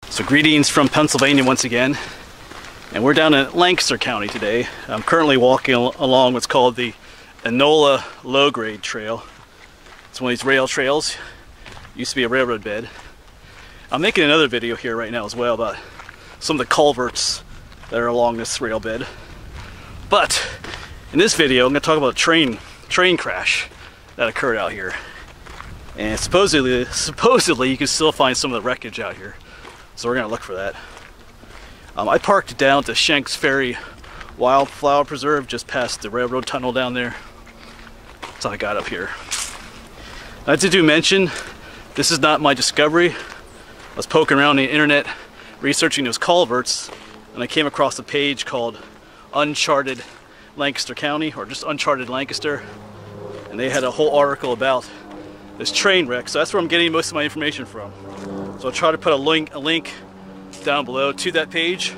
So greetings from Pennsylvania once again, and we're down in Lancaster County today. I'm currently walking along what's called the Enola low-grade trail. It's one of these rail trails. Used to be a railroad bed. I'm making another video here right now as well about some of the culverts that are along this rail bed. But in this video, I'm going to talk about a train crash that occurred out here. And supposedly you can still find some of the wreckage out here. So we're gonna look for that. I parked down at the Shanks Ferry Wildflower Preserve just past the railroad tunnel down there. That's how I got up here. I did mention, this is not my discovery. I was poking around the internet researching those culverts, and I came across a page called Uncharted Lancaster County, or just Uncharted Lancaster, and they had a whole article about this train wreck. So that's where I'm getting most of my information from. So I'll try to put a link down below to that page,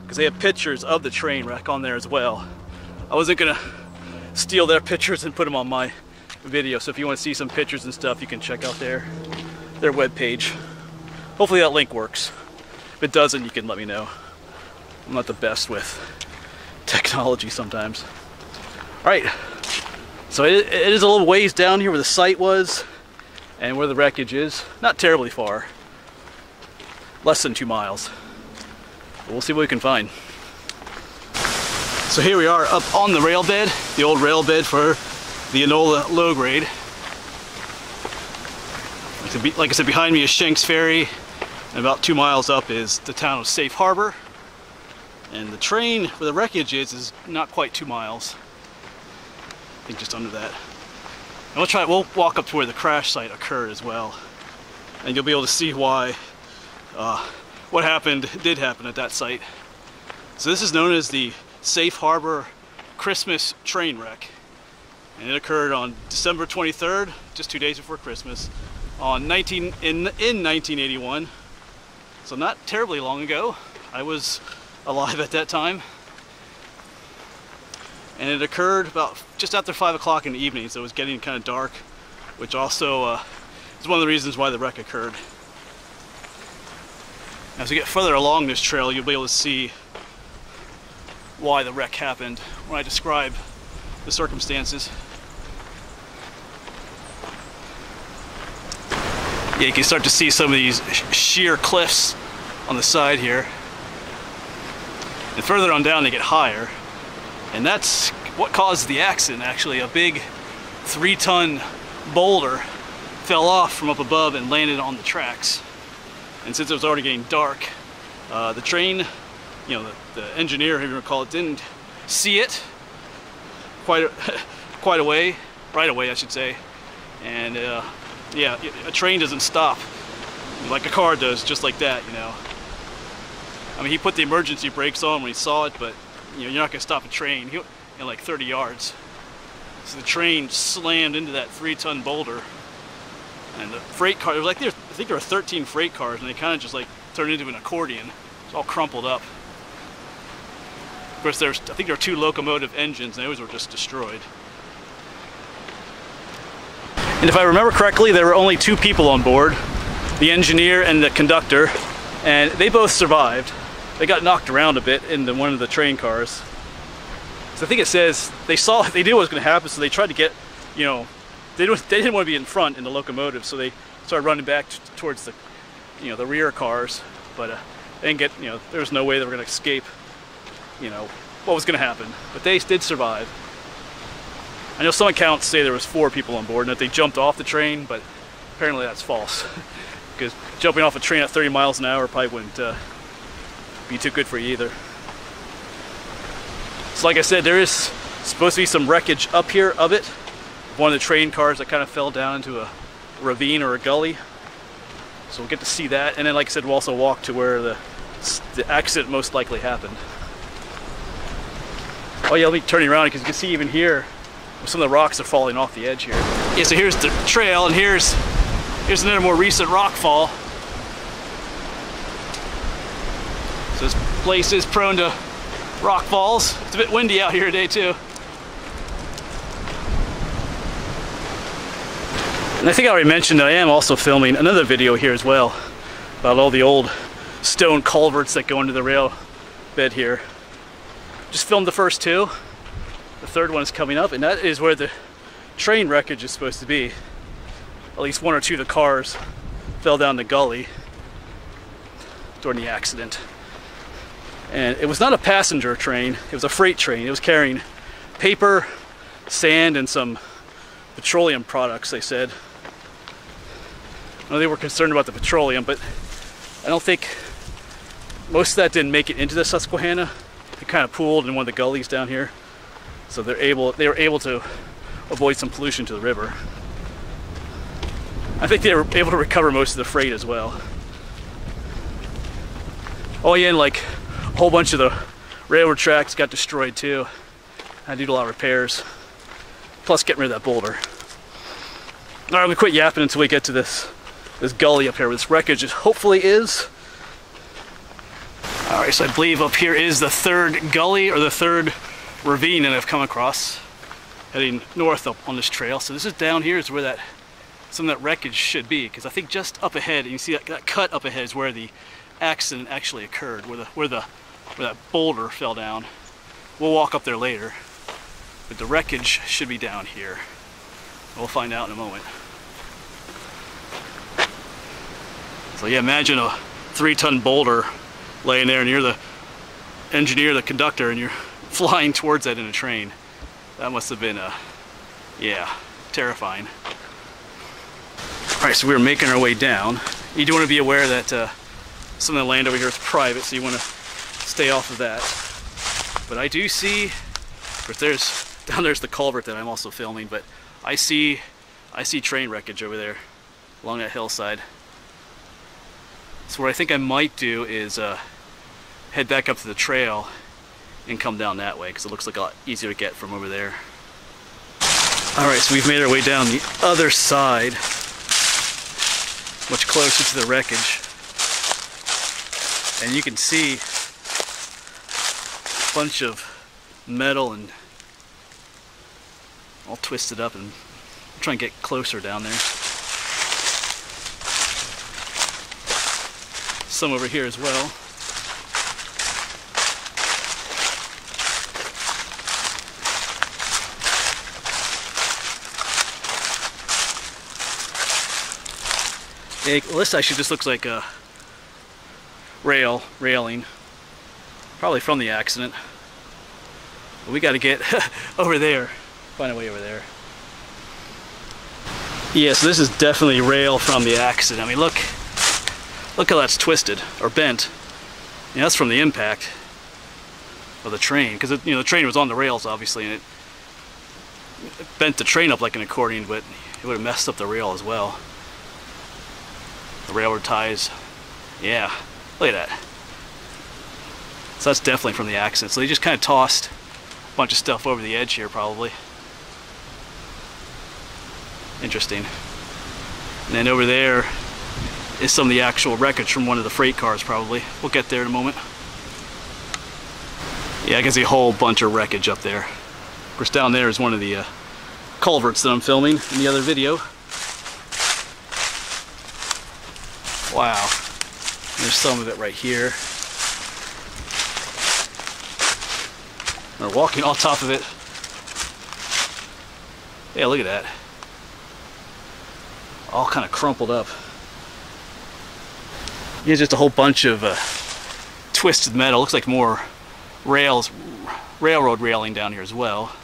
because they have pictures of the train wreck on there as well. I wasn't gonna steal their pictures and put them on my video, so if you want to see some pictures and stuff, you can check out their webpage. Hopefully that link works. If it doesn't, you can let me know. I'm not the best with technology sometimes. Alright, so it is a little ways down here where the site was and where the wreckage is. Not terribly far. Less than 2 miles. But we'll see what we can find. So here we are up on the rail bed, the old rail bed for the Enola low grade. Like I said, behind me is Shanks Ferry, and about 2 miles up is the town of Safe Harbor. And the train where the wreckage is not quite 2 miles. I think just under that. And we'll walk up to where the crash site occurred as well, and you'll be able to see why what did happen at that site. So this is known as the Safe Harbor Christmas train wreck, and it occurred on December 23rd, just 2 days before Christmas, in 1981. So not terribly long ago. I was alive at that time. And it occurred about just after 5 o'clock in the evening, so it was getting kind of dark, which also is one of the reasons why the wreck occurred. As we get further along this trail, you'll be able to see why the wreck happened when I describe the circumstances. Yeah, you can start to see some of these sheer cliffs on the side here. And further on down, they get higher. And that's what caused the accident, actually. A big 3-ton boulder fell off from up above and landed on the tracks. And since it was already getting dark, the train, the engineer, if you recall, didn't see it right away, I should say. And yeah, a train doesn't stop like a car does, just like that, I mean, he put the emergency brakes on when he saw it, but you're not going to stop a train in like 30 yards. So the train slammed into that 3-ton boulder, and the freight car, I think there were 13 freight cars, and they kind of just like turned into an accordion. It's all crumpled up. Of course, I think there were 2 locomotive engines, and those were just destroyed. And if I remember correctly, there were only 2 people on board, the engineer and the conductor, and they both survived. They got knocked around a bit in one of the train cars. So I think it says they knew what was going to happen, so they tried to get, they didn't want to be in front in the locomotive, so they started running back towards the, the rear cars. But they didn't get, there was no way they were going to escape, what was going to happen. But they did survive. I know some accounts say there was 4 people on board and that they jumped off the train, but apparently that's false. Because jumping off a train at 30 miles an hour probably wouldn't be too good for you either. So like I said, there is supposed to be some wreckage up here of it. One of the train cars that kind of fell down into a ravine or a gully. So we'll get to see that. And then like I said, we'll also walk to where the accident most likely happened. Oh yeah, let me turn you around because you can see even here some of the rocks are falling off the edge here. Yeah, so here's the trail, and here's another more recent rock fall. So this place is prone to rock falls. It's a bit windy out here today too. And I think I already mentioned that I am also filming another video here as well about all the old stone culverts that go into the rail bed here. Just filmed the first two. The third one is coming up, and that is where the train wreckage is supposed to be. At least one or two of the cars fell down the gully during the accident. And it was not a passenger train, it was a freight train. It was carrying paper, sand, and some petroleum products, they said. I know they were concerned about the petroleum, but I don't think most of that didn't make it into the Susquehanna. It kind of pooled in one of the gullies down here. So they were able to avoid some pollution to the river. I think they were able to recover most of the freight as well. Oh yeah, and like a whole bunch of the railroad tracks got destroyed too. I did a lot of repairs. Plus getting rid of that boulder. Alright, I'm gonna quit yapping until we get to this gully up here where this wreckage hopefully is. Alright, so I believe up here is the third gully or the third ravine that I've come across, heading north up on this trail. So this is down here is where some of that wreckage should be, because I think just up ahead, and you see that cut up ahead is where the accident actually occurred, where that boulder fell down. We'll walk up there later, but the wreckage should be down here. We'll find out in a moment. So yeah, imagine a 3-ton boulder laying there, and you're the engineer, the conductor, and you're flying towards that in a train. That must have been, yeah, terrifying. Alright, so we were making our way down. You do want to be aware that some of the land over here is private, so you want to stay off of that. But I do see, of course down there's the culvert that I'm also filming, but I see train wreckage over there along that hillside. So what I think I might do is head back up to the trail and come down that way, because it looks like a lot easier to get from over there. Alright, so we've made our way down the other side, much closer to the wreckage. And you can see a bunch of metal and all twisted up, and I'm trying to get closer down there. Some over here as well. Yeah, well, this actually just looks like a railing, probably from the accident. But we got to get over there, find a way over there. Yeah, so this is definitely rail from the accident. I mean, look how that's twisted or bent. Yeah, that's from the impact of the train, because the train was on the rails obviously, and it bent the train up like an accordion, but it would have messed up the rail as well. The railroad ties, yeah, look at that. So that's definitely from the accident. So they just kind of tossed a bunch of stuff over the edge here, probably. Interesting. And then over there is some of the actual wreckage from one of the freight cars, probably. We'll get there in a moment. Yeah, I can see a whole bunch of wreckage up there. Of course, down there is one of the culverts that I'm filming in the other video. Wow, there's some of it right here. We're walking on top of it. Yeah, look at that. All kind of crumpled up. Here's just a whole bunch of twisted metal. Looks like more railroad railing down here as well.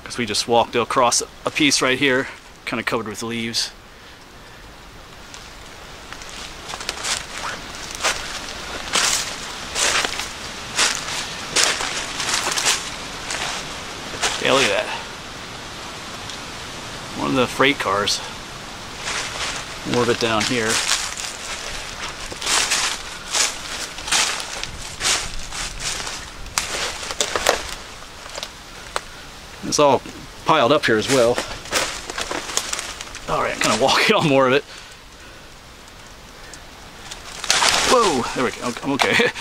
Because we just walked across a piece right here, kind of covered with leaves. Yeah, look at that. One of the freight cars. More of it down here. It's all piled up here as well. Alright, I'm kind of walking on more of it. Whoa! There we go. I'm okay.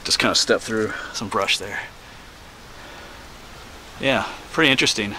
Just kind of stepped through some brush there. Yeah, pretty interesting.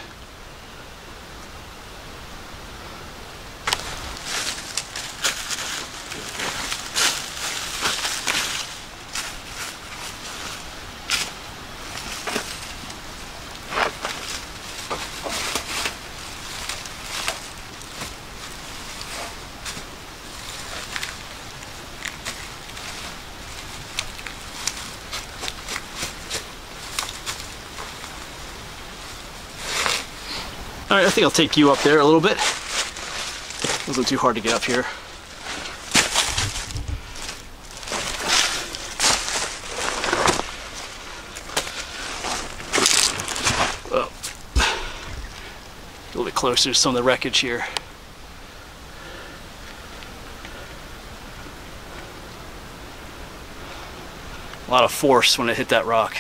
Alright, I think I'll take you up there a little bit. Wasn't too hard to get up here. Oh. A little bit closer to some of the wreckage here. A lot of force when it hit that rock.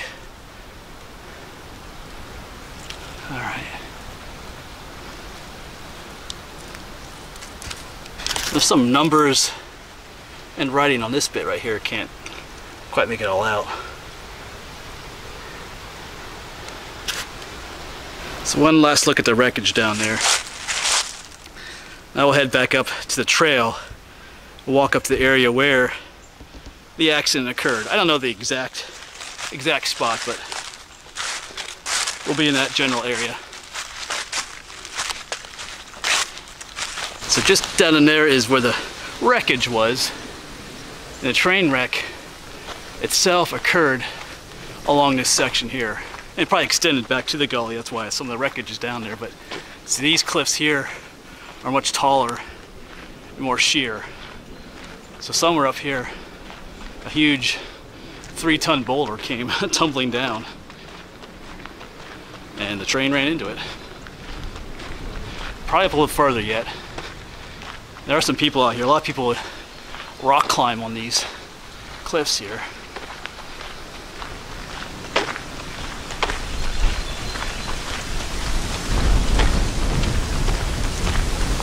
Alright. There's some numbers and writing on this bit right here. Can't quite make it all out. So one last look at the wreckage down there. Now we'll head back up to the trail. We'll walk up to the area where the accident occurred. I don't know the exact spot, but we'll be in that general area. So just down in there is where the wreckage was. And the train wreck itself occurred along this section here. And it probably extended back to the gully, that's why some of the wreckage is down there. But see, these cliffs here are much taller and more sheer. So somewhere up here, a huge 3-ton boulder came tumbling down, and the train ran into it. Probably up a little further yet. There are some people out here. A lot of people rock climb on these cliffs here.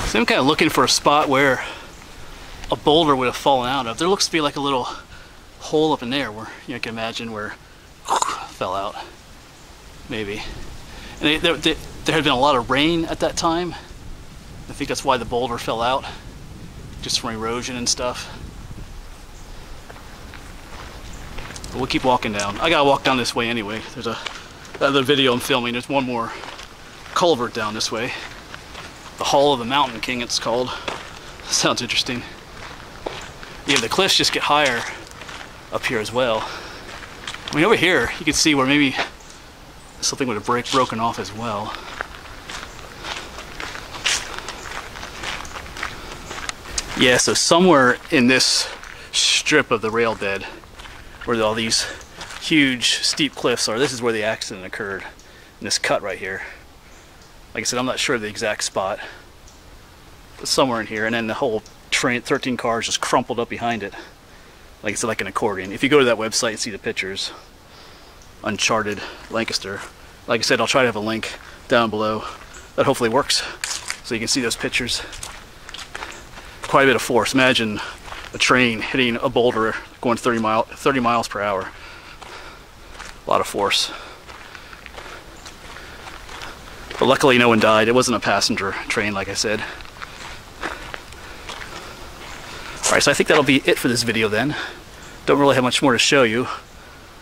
So I'm kind of looking for a spot where a boulder would have fallen out of. There looks to be like a little hole up in there where you can imagine where fell out, maybe. And there had been a lot of rain at that time. I think that's why the boulder fell out, just from erosion and stuff. But we'll keep walking down. I gotta walk down this way anyway. There's another video I'm filming. There's one more culvert down this way. The Hall of the Mountain King, it's called. Sounds interesting. Yeah, the cliffs just get higher up here as well. I mean, over here you can see where maybe something would have broken off as well. Yeah, so somewhere in this strip of the rail bed where all these huge steep cliffs are, this is where the accident occurred, in this cut right here. Like I said, I'm not sure of the exact spot, but somewhere in here. And then the whole train, 13 cars, just crumpled up behind it. Like I said, like an accordion. If you go to that website and see the pictures, Uncharted Lancaster. Like I said, I'll try to have a link down below that hopefully works, so you can see those pictures. Quite a bit of force. Imagine a train hitting a boulder going 30 miles per hour. A lot of force. But luckily no one died. It wasn't a passenger train, like I said. Alright, so I think that'll be it for this video then. Don't really have much more to show you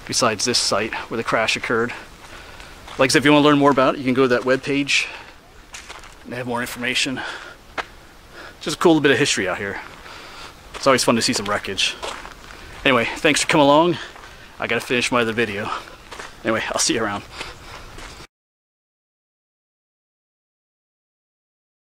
besides this site where the crash occurred. Like I said, if you want to learn more about it, you can go to that webpage and have more information. Just a cool bit of history out here. It's always fun to see some wreckage. Anyway, thanks for coming along. I gotta finish my other video. Anyway, I'll see you around.